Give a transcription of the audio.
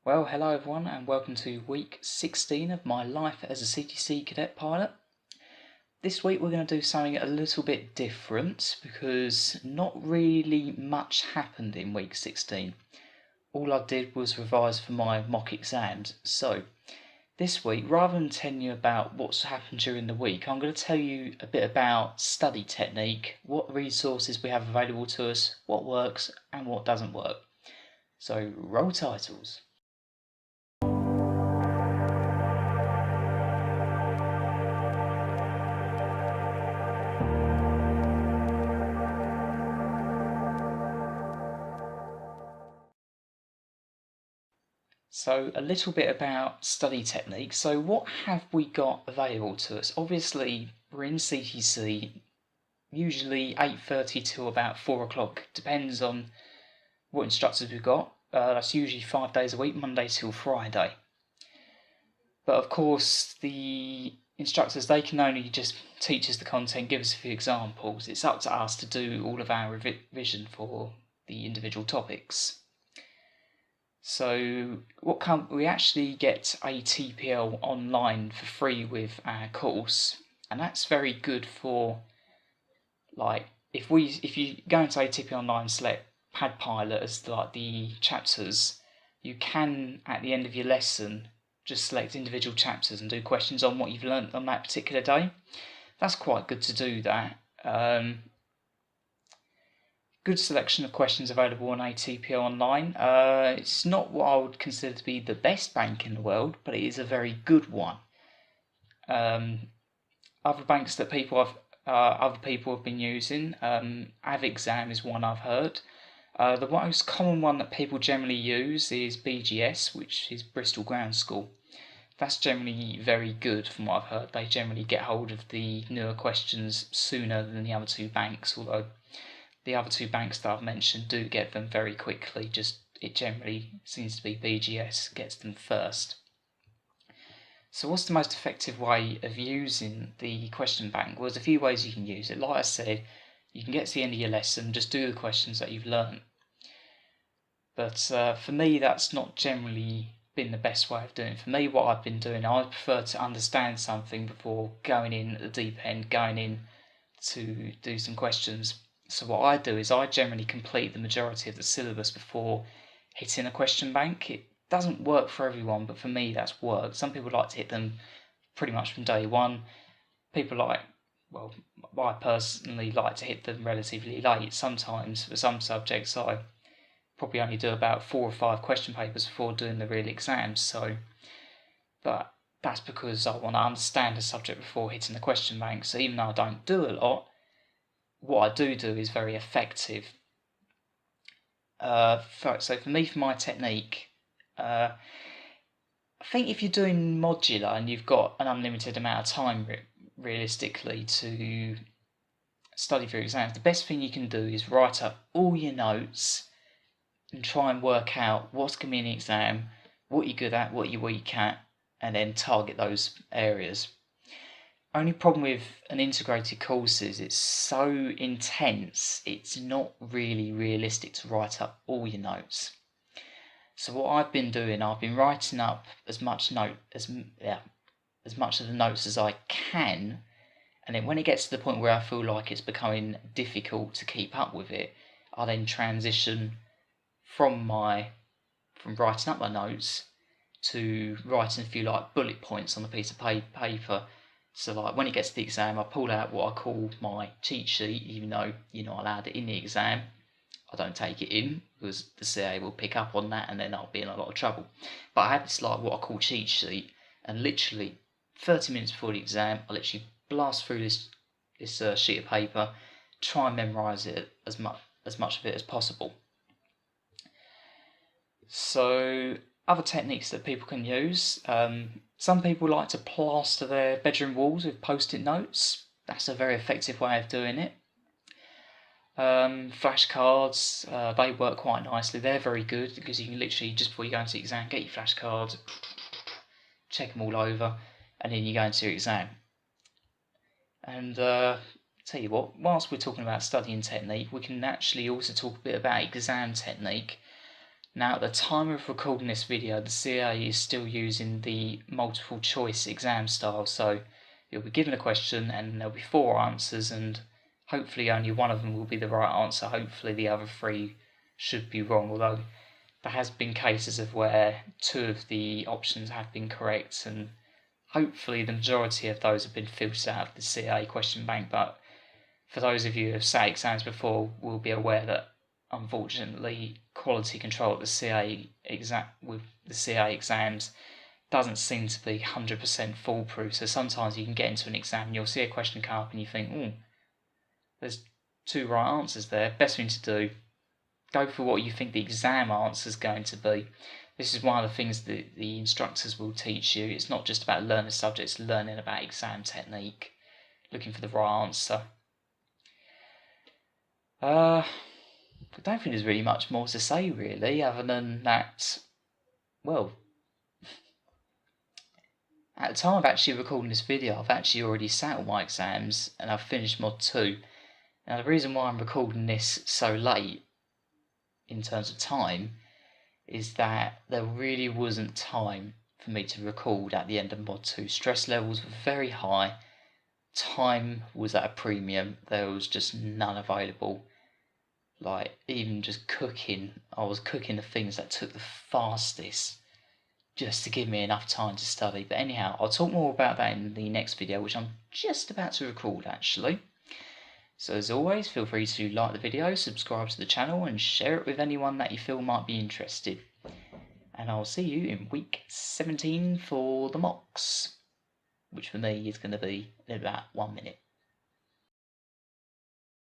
Well, hello everyone, and welcome to week 16 of my life as a CTC cadet pilot. This week we're going to do something a little bit different because not really much happened in week 16. All I did was revise for my mock exams. So this week, rather than telling you about what's happened during the week, I'm going to tell you a bit about study technique, what resources we have available to us, what works and what doesn't work. So roll titles. So a little bit about study technique. So what have we got available to us? Obviously we're in CTC, usually 8:30 till about 4 o'clock, depends on what instructors we've got. That's usually 5 days a week, Monday till Friday. But of course the instructors, they can only just teach us the content, give us a few examples. It's up to us to do all of our revision for the individual topics. So we actually get ATPL online for free with our course, and that's very good for, like, if you go into ATPL online, select pad pilot as like the chapters, you can at the end of your lesson just select individual chapters and do questions on what you've learnt on that particular day. That's quite good to do that. Good selection of questions available on ATPL online. It's not what I would consider to be the best bank in the world, but it is a very good one. Other banks that other people have been using, AvExam is one I've heard. The most common one that people generally use is BGS, which is Bristol Ground School. That's generally very good from what I've heard. They generally get hold of the newer questions sooner than the other two banks, although the other two banks that I've mentioned do get them very quickly, just it generally seems to be BGS gets them first. So what's the most effective way of using the question bank? Well, there's a few ways you can use it. Like I said, you can get to the end of your lesson, just do the questions that you've learned. But for me, that's not generally been the best way of doing it. For me, what I've been doing, I prefer to understand something before going in at the deep end, going in to do some questions. So what I do is I generally complete the majority of the syllabus before hitting a question bank. It doesn't work for everyone, but for me that's worked. Some people like to hit them pretty much from day one. I personally like to hit them relatively late. Sometimes for some subjects I probably only do about 4 or 5 question papers before doing the real exams. But that's because I want to understand the subject before hitting the question bank. So even though I don't do a lot, what I do is very effective. So for me, for my technique, I think if you're doing modular and you've got an unlimited amount of time realistically to study for your exams, the best thing you can do is write up all your notes and try and work out what's going to be in the exam, what you're good at, what you're weak at, and then target those areas. Only problem with an integrated course is it's so intense, it's not really realistic to write up all your notes. So what I've been doing, I've been writing up as much of the notes as I can, and then when it gets to the point where I feel like it's becoming difficult to keep up with it, I then transition from writing up my notes to writing a few like bullet points on a piece of paper. So like when it gets to the exam, I pull out what I call my cheat sheet, even though you're not allowed it in the exam. I don't take it in because the CA will pick up on that and then I'll be in a lot of trouble. But I have this like what I call cheat sheet, and literally 30 minutes before the exam, I literally blast through this sheet of paper, try and memorise it as much of it as possible. So other techniques that people can use. Some people like to plaster their bedroom walls with post-it notes. That's a very effective way of doing it. Flashcards, they work quite nicely. They're very good because you can literally, just before you go into the exam, get your flashcards, check them all over, and then you go into your exam. And tell you what, whilst we're talking about studying technique, we can actually also talk a bit about exam technique. Now, at the time of recording this video, the CA is still using the multiple choice exam style, so you'll be given a question and there'll be 4 answers, and hopefully only one of them will be the right answer. Hopefully the other 3 should be wrong, although there has been cases of where 2 of the options have been correct, and hopefully the majority of those have been filtered out of the CA question bank. But for those of you who have sat exams before will be aware that unfortunately quality control at the CA exams doesn't seem to be 100% foolproof. So sometimes you can get into an exam and you'll see a question come up and you think, oh, there's 2 right answers there. Best thing to do, go for what you think the exam answer is going to be. This is one of the things that the instructors will teach you. It's not just about learning subjects, learning about exam technique, looking for the right answer. I don't think there's really much more to say really, other than that, well, at the time of actually recording this video, I've actually already sat all my exams and I've finished Mod 2. Now the reason why I'm recording this so late, in terms of time, is that there really wasn't time for me to record at the end of Mod 2. Stress levels were very high, time was at a premium, there was just none available. Like, even just cooking, I was cooking the things that took the fastest just to give me enough time to study. But anyhow, I'll talk more about that in the next video, which I'm just about to record actually. So as always, feel free to like the video, subscribe to the channel and share it with anyone that you feel might be interested. And I'll see you in week 17 for the mocks, which for me is going to be in about 1 minute.